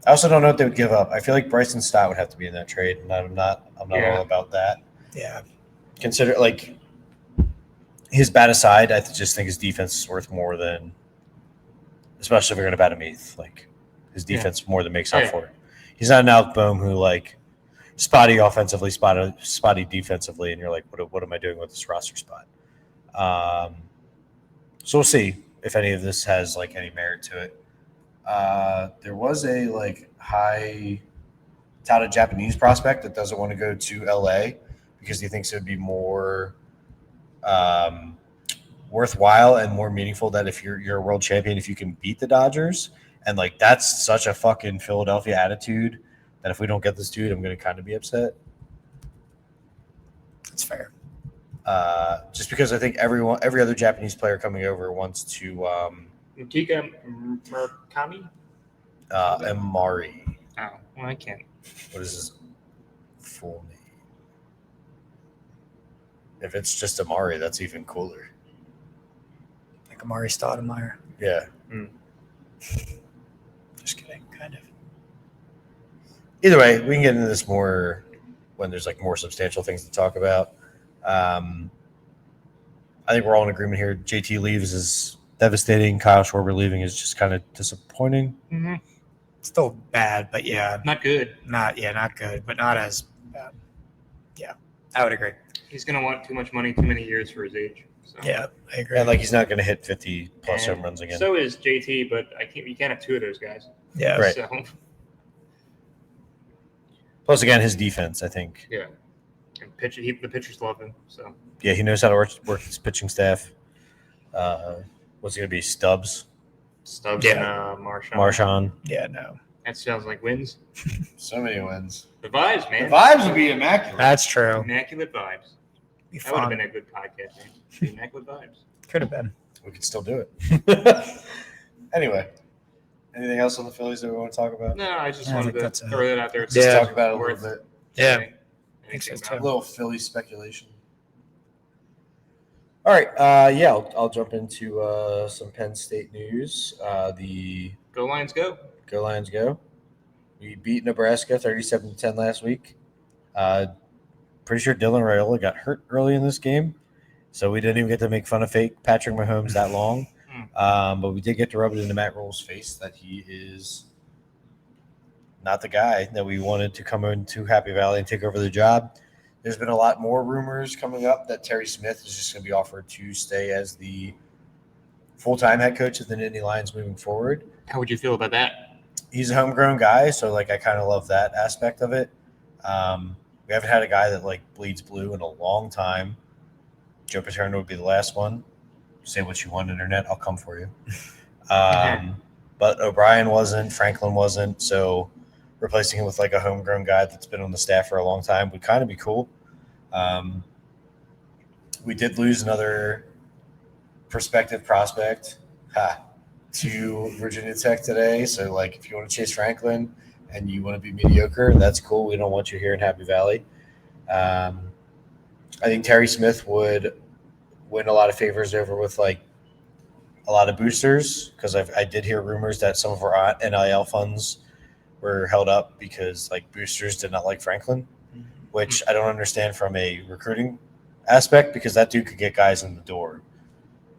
S2: I also don't know what they would give up. I feel like Bryson Stott would have to be in that trade, and I'm not
S1: Yeah.
S2: all about that.
S3: Yeah.
S2: Consider like his bat aside, I just think his defense is worth more than, especially if you're going to bat him eighth. Like his defense more than makes up
S1: Yeah.
S2: for it. He's not an Alec Boehm who like spotty offensively, spotty defensively, and you're like, what am I doing with this roster spot? So we'll see if any of this has like any merit to it. There was a like high touted Japanese prospect that doesn't want to go to LA because he thinks it would be more worthwhile and more meaningful that if you're a world champion, if you can beat the Dodgers. And like that's such a fucking Philadelphia attitude that if we don't get this dude, I'm going to kind of be upset.
S3: That's fair.
S2: Just because I think every other Japanese player coming over wants to
S1: Mutika Murakami?
S2: Amari.
S1: Oh, well, I can't.
S2: What is his full name? If it's just Amari, that's even cooler.
S3: Like Amari Stoudemire.
S2: Yeah.
S3: Just kidding, kind of.
S2: Either way, we can get into this more when there's like more substantial things to talk about. I think we're all in agreement here. JT leaves is devastating. Kyle Schwarber leaving is just kind of disappointing.
S1: Mm-hmm.
S3: Still bad, but yeah,
S1: Not good.
S3: not good, but not as bad. Yeah, I would agree.
S1: He's going to want too much money, too many years for his age. So.
S3: Yeah, I agree.
S2: And like he's not going to hit 50 plus
S1: And
S2: home runs again.
S1: So is JT, but you can't have two of those guys.
S3: yeah,
S2: Right.
S1: So,
S2: Plus, again, his defense, I think.
S1: yeah. And the pitchers love him. So
S2: Yeah, he knows how to work his pitching staff. What's it going to be? Stubbs?
S1: Stubbs
S3: Yeah.
S1: and Marshawn.
S2: Marshawn?
S3: Yeah, no,
S1: That sounds like wins.
S2: So many wins.
S1: The vibes, man.
S2: vibes would be immaculate.
S3: that's true.
S1: Immaculate vibes.
S3: Be
S1: That would have
S3: fun.
S1: been a good podcast, man. The Immaculate vibes.
S3: Could have been.
S2: We could still do it. Anyway, anything else on the Phillies that we want to talk about?
S1: No, I just
S3: I
S1: wanted
S3: think
S1: to
S3: that's it.
S1: throw that out there.
S2: Let's
S3: Yeah.
S2: just talk about it a
S1: Worth
S2: little bit.
S3: Yeah.
S1: saying
S3: think so,
S1: anything
S3: too.
S2: A
S1: about.
S2: little Philly speculation. All right. I'll jump into some Penn State news. The
S1: Go Lions, go.
S2: Go Lions go. We beat Nebraska 37-10 last week. Pretty sure Dylan Raiola got hurt early in this game, so we didn't even get to make fun of fake Patrick Mahomes that long. But we did get to rub it into Matt Rule's face that he is not the guy that we wanted to come into Happy Valley and take over the job. There's been a lot more rumors coming up that Terry Smith is just going to be offered to stay as the full-time head coach of the Nittany Lions moving forward.
S1: How would you feel about that?
S2: He's a homegrown guy, so like I kind of love that aspect of it. We haven't had a guy that like bleeds blue in a long time. Joe Paterno would be the last one. Say what you want, internet. I'll come for you. But O'Brien wasn't. Franklin wasn't. So replacing him with like a homegrown guy that's been on the staff for a long time would kind of be cool. We did lose another prospective prospect to Virginia Tech today. So like if you want to chase Franklin and you want to be mediocre, that's cool. We don't want you here in Happy Valley. I think Terry Smith would win a lot of favors over with like a lot of boosters because I did hear rumors that some of our NIL funds were held up because like boosters did not like Franklin, which I don't understand from a recruiting aspect because that dude could get guys in the door.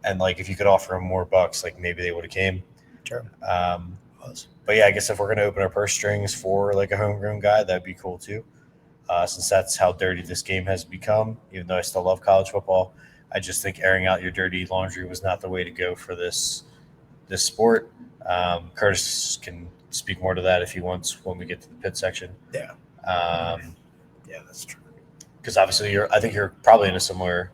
S2: And like if you could offer him more bucks, like maybe they would have came.
S3: Sure.
S2: But yeah, I guess if we're going to open our purse strings for like a homegrown guy, that'd be cool too. Since that's how dirty this game has become, even though I still love college football, I just think airing out your dirty laundry was not the way to go for this sport. Curtis can speak more to that if he wants when we get to the pit section.
S3: Yeah.
S2: Yeah, that's true. Because obviously, I think you're probably in a similar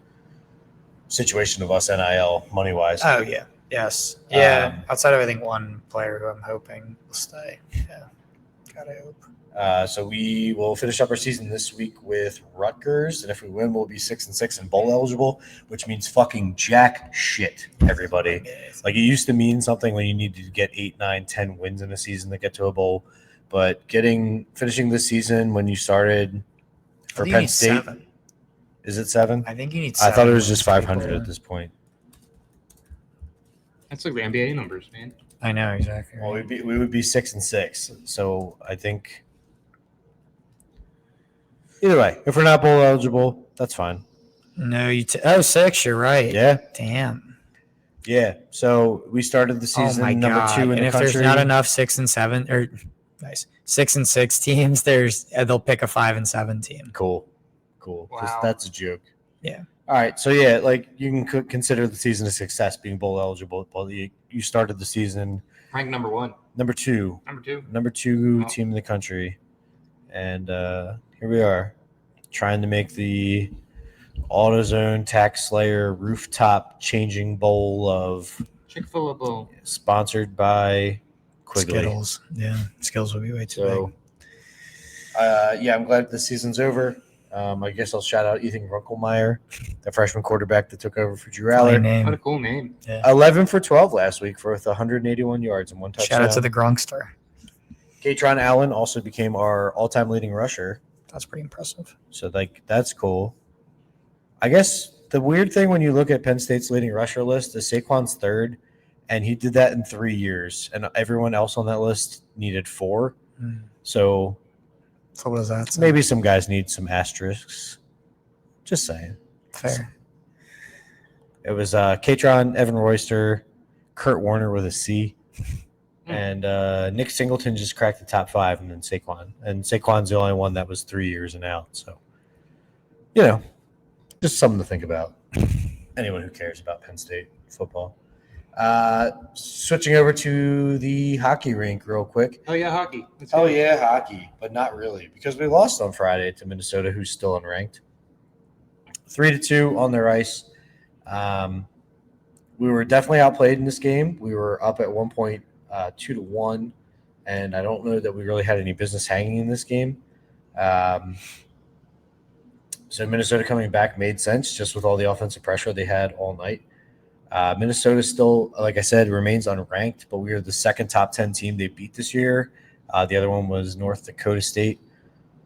S2: situation of us NIL money wise.
S3: Oh yeah. Yes. Yeah. Outside of I think one player who I'm hoping will stay. Yeah. Gotta hope.
S2: So we will finish up our season this week with Rutgers, and if we win, we'll be 6-6 and bowl eligible, which means fucking jack shit, everybody. Like it used to mean something when you needed to get 8, 9, 10 wins in a season to get to a bowl, but finishing this season when you started for Penn State,
S3: 7.
S2: is it 7?
S3: I think you need.
S2: I thought it was just
S3: people.
S2: 500 at this point.
S1: That's like the NBA numbers, man.
S3: I know exactly.
S2: Well, we would be 6-6, so I think. Either way, if we're not bowl eligible, that's fine.
S3: No, 6. You're right.
S2: Yeah,
S3: Damn.
S2: yeah. So we started the season number 2 in
S3: and
S2: the
S3: if
S2: country.
S3: there's not enough 6 and 7 or 6 and 6 teams, they'll pick a 5 and 7 team.
S2: Cool.
S1: Wow.
S2: That's a joke.
S3: Yeah.
S2: All right. So yeah, like you can consider the season a success being bowl eligible. Well, you started the season
S1: Ranked number 1.
S2: Number two
S1: Number two. Oh.
S2: team in the country. And here we are, trying to make the AutoZone Tax Slayer rooftop changing bowl of
S1: Chick-fil-A Bowl.
S2: sponsored by Quigley.
S3: Skittles. Yeah, Skittles will be way too
S2: So,
S3: big.
S2: I'm glad the season's over. I guess I'll shout out Ethan Runklemeyer, the freshman quarterback that took over for Drew
S3: Fine
S2: Aller.
S1: What a
S3: name.
S1: cool name.
S3: Yeah.
S2: 11 for 12 last week with 181 yards and 1 touchdown.
S3: Shout out to the Gronkster.
S2: Katron Allen also became our all-time leading rusher.
S3: That's pretty impressive.
S2: So, that's cool. I guess the weird thing when you look at Penn State's leading rusher list is Saquon's third, and he did that in 3 years. And everyone else on that list needed 4. So
S3: what does that say?
S2: maybe some guys need some asterisks. Just saying.
S3: Fair.
S2: It was Katron, Evan Royster, Kurt Warner with a C, and Nick Singleton just cracked the top 5, and then Saquon. And Saquon's the only one that was 3 years and out. So, just something to think about. Anyone who cares about Penn State football. Switching over to the hockey rink real quick.
S1: Oh, yeah, hockey. Let's
S2: Oh,
S1: go.
S2: yeah, hockey, but not really, because we lost on Friday to Minnesota, who's still unranked. 3-2 on their ice. We were definitely outplayed in this game. We were up at one point 2-1, and I don't know that we really had any business hanging in this game. So Minnesota coming back made sense just with all the offensive pressure they had all night. Minnesota still, like I said, remains unranked, but we are the second top 10 team they beat this year. The other one was North Dakota State,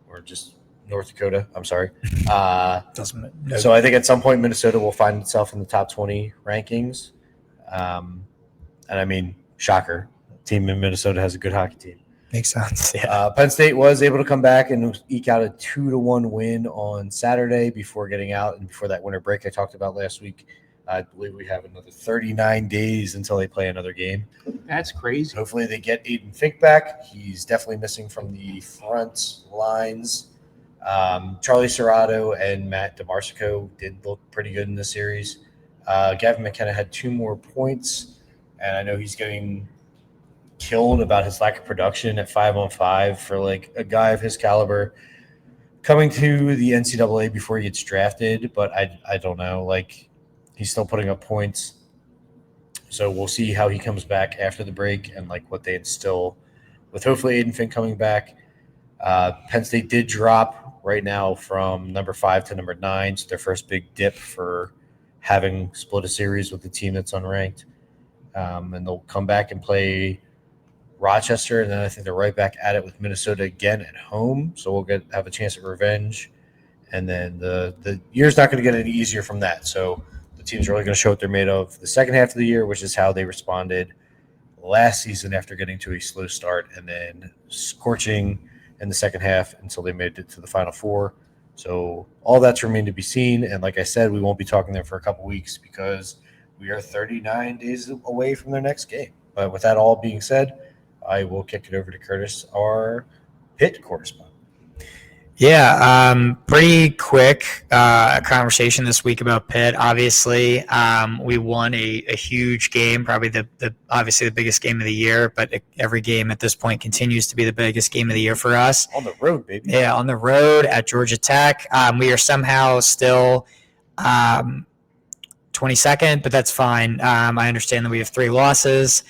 S2: or just North Dakota. I'm sorry. So I think at some point Minnesota will find itself in the top 20 rankings. And I mean, shocker. Team in Minnesota has a good hockey team.
S3: Makes sense. Yeah.
S2: Penn State was able to come back and eke out a 2-1 win on Saturday before getting out and before that winter break I talked about last week. I believe we have another 39 days until they play another game.
S1: That's crazy.
S2: Hopefully they get Aiden Fink back. He's definitely missing from the front lines. Charlie Serrato and Matt DeMarsico did look pretty good in this series. Gavin McKenna had 2 more points, and I know he's getting killed about his lack of production at 5-on-5 for like a guy of his caliber coming to the NCAA before he gets drafted, but I don't know. Like, he's still putting up points. So we'll see how he comes back after the break and like what they instill with hopefully Aiden Fink coming back. Penn State did drop right now from number 5 to number 9. So their first big dip for having split a series with the team that's unranked. And they'll come back and play Rochester, and then I think they're right back at it with Minnesota again at home. So we'll have a chance at revenge. And then the year's not going to get any easier from that. So the team's really going to show what they're made of the second half of the year, which is how they responded last season after getting to a slow start and then scorching in the second half until they made it to the Final Four. So all that's remained to be seen. And like I said, we won't be talking there for a couple weeks because we are 39 days away from their next game. But with that all being said, I will kick it over to Curtis, our Pitt correspondent.
S3: Yeah, pretty quick conversation this week about Pitt. Obviously, we won a huge game, probably obviously the biggest game of the year, but every game at this point continues to be the biggest game of the year for us.
S2: On the road, baby.
S3: Yeah, on the road at Georgia Tech. We are somehow still 22nd, but that's fine. I understand that we have 3 losses,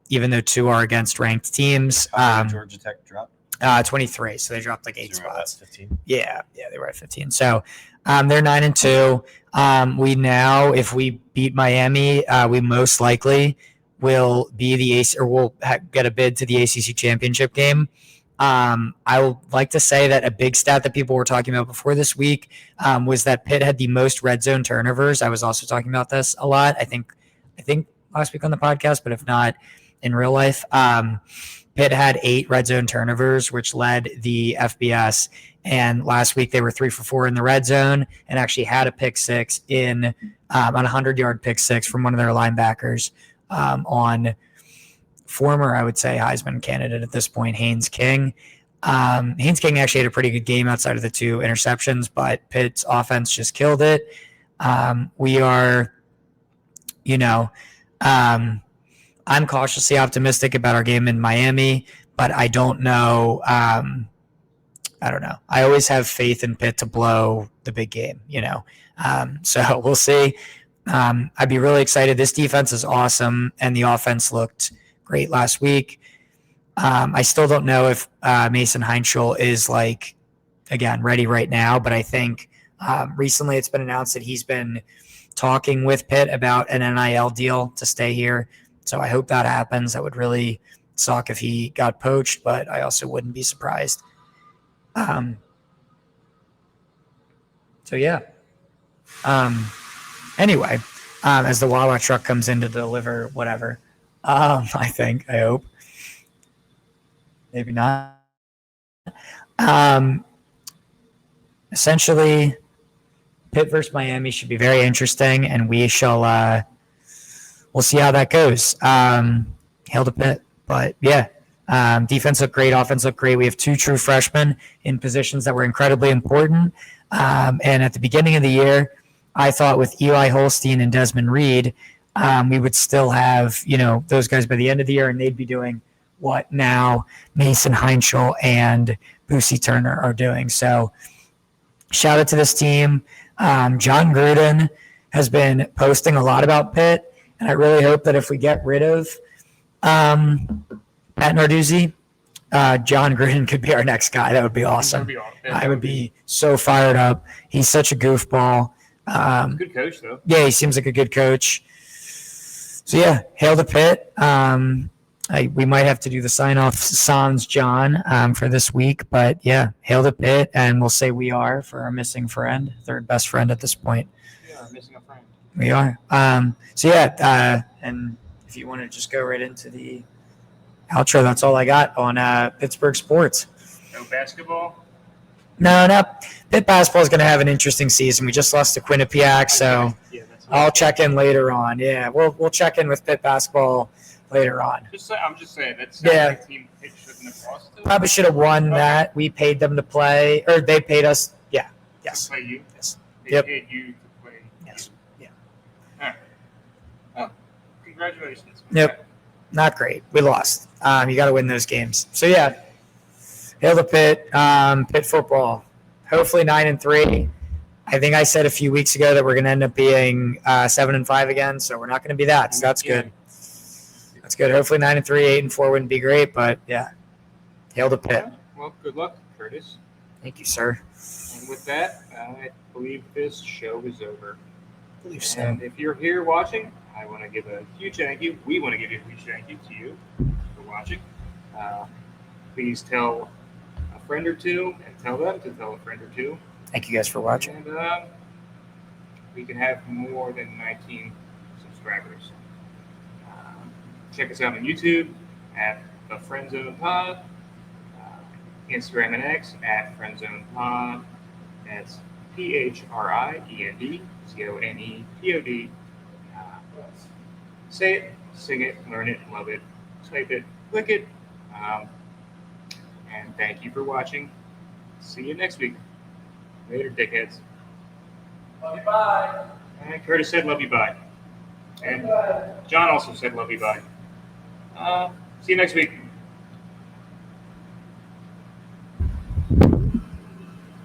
S3: even though 2 are against ranked teams.
S2: Georgia Tech dropped.
S3: 23, so they dropped like 8 spots.
S2: 15.
S3: Yeah, they were at 15. So they're 9-2. We now, if we beat Miami, we most likely will be the AC, or we'll get a bid to the ACC championship game. I would like to say that a big stat that people were talking about before this week was that Pitt had the most red zone turnovers. I was also talking about this a lot. I think last week on the podcast, but if not in real life, Pitt had 8 red zone turnovers, which led the FBS. And last week they were 3 for 4 in the red zone and actually had a pick 6 on a 100-yard pick 6 from one of their linebackers on former, I would say, Heisman candidate at this point, Haynes King. Haynes King actually had a pretty good game outside of the 2 interceptions, but Pitt's offense just killed it. We are, I'm cautiously optimistic about our game in Miami, but I don't know. I don't know. I always have faith in Pitt to blow the big game, So we'll see. I'd be really excited. This defense is awesome, and the offense looked great last week. I still don't know if Mason Heinschel is again ready right now, but I think recently it's been announced that he's been talking with Pitt about an NIL deal to stay here. So I hope that happens. That would really suck if he got poached, but I also wouldn't be surprised. So yeah. Anyway, as the Wawa truck comes in to deliver whatever, I hope, maybe not. Essentially, Pitt versus Miami should be very interesting, and we shall. We'll see how that goes. Hail to Pitt, but yeah. Defense looked great. Offense looked great. We have 2 true freshmen in positions that were incredibly important. And at the beginning of the year, I thought with Eli Holstein and Desmond Reed, we would still have, those guys by the end of the year, and they'd be doing what now Mason Heinschel and Boosie Turner are doing. So shout out to this team. John Gruden has been posting a lot about Pitt, and I really hope that if we get rid of Pat Narduzzi, John Gruden could be our next guy. That would be awesome. I would be so fired up. He's such a goofball.
S1: Good coach, though.
S3: Yeah, he seems like a good coach. So, yeah, hail to Pitt. We might have to do the sign-off sans John for this week. But, yeah, hail to Pitt, and we'll say we are for our missing friend, third best friend at this point.
S1: We are missing a friend.
S3: We are. So, yeah, and if you want to just go right into the outro, that's all I got on Pittsburgh sports.
S1: No basketball?
S3: No. Pitt basketball is going to have an interesting season. We just lost to Quinnipiac, so I'll check in later on. Yeah, we'll check in with Pitt basketball later on.
S1: I'm just saying that's
S3: Yeah.
S1: the team Pitt shouldn't have lost to.
S3: Probably should have won that. We paid them to play, or they paid us. Yeah. Yes.
S1: To play you.
S3: Yes.
S1: They
S3: Yep.
S1: paid you to play.
S3: Yes. Yeah.
S1: All right. Well, congratulations.
S3: Yep. Not great. We lost. You got to win those games. So yeah, hail to Pitt. Pitt football. Hopefully 9-3. I think I said a few weeks ago that we're going to end up being 7-5 again. So we're not going to be that. So that's good. That's good. Hopefully 9-3, 8-4 wouldn't be great, but yeah, hail to Pitt.
S1: Well, good luck, Curtis.
S3: Thank you, sir.
S1: And with that, I believe this show is over.
S3: I believe so.
S1: And if you're here watching, I want to give a huge thank you. We want to give a huge thank you to you for watching. Please tell a friend or two, and tell them to tell a friend or two.
S3: Thank you guys for watching.
S1: And we can have more than 19 subscribers. Check us out on YouTube at the Friend Zone Pod, Instagram and X at Friend Zone Pod. That's PHRIENDZONEPOD. Say it, sing it, learn it, love it, type it, click it. And thank you for watching. See you next week. Later, dickheads.
S4: Love you, bye.
S1: And Curtis said love you, bye. And John also said love you, bye. See you next week.